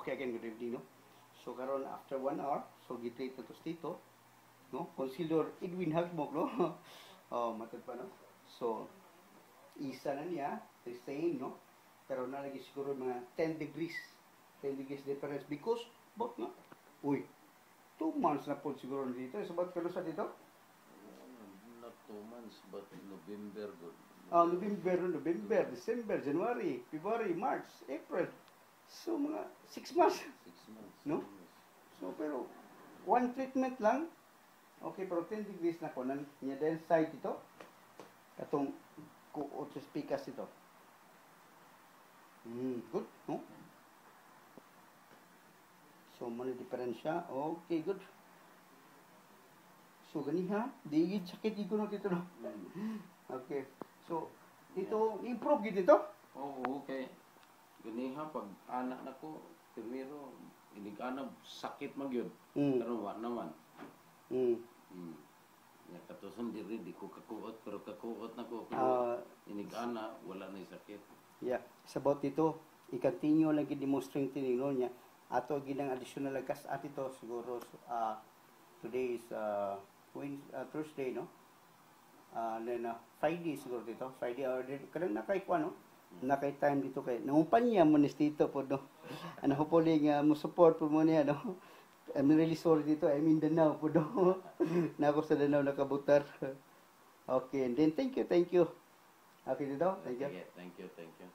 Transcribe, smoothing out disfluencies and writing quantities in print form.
Okay, again, good evening, no? So, karon after 1 hour, so gitreat na to dito, no? Concealer Edwin Hagmok, no? Oh, matod pa, no? So, isa na niya, the same, no? Pero nalagi siguro mga 10 degrees. 10 degrees difference because, bot nga, uy, 2 months na po siguro dito. Sabat ka sa dito? Not 2 months, but November good. November, December, January, February, March, April. So, mga 6 months. 6 months. No? So, pero, one treatment lang. Okay, pero 10 degrees na po. Niya din side ito. Katong kuotos pikas ito. Good, no? So, mana diferensya. Okay, good. So, ganiha. Digit sakit ito na dito, no? Okay. So, ito, improve gid ito. Oo, okay. Ganiha, pag anak na ko, primero, inig-anab, sakit magyod. Pero wa naman. Ya, katusan diri, di ko kakuot, pero kakuot na ko. Pero inig-ana, wala na sakit. Yeah. Sa about dito, i-continue lagi demonstrating niya. Ato ginang additional lagas at ito siguro today is Thursday, no? Then Friday siguro dito. Friday or kadang nakay ko ano? Nakay time dito kay nangumpanya mo ni dito po, no. Ano hopefully nga mo support po mo niya, no. I'm really sorry dito. I'm in Danau po, no. Na ako sa Danau nakabutar. Okay, and then thank you. Okay dito. Thank you. Thank you.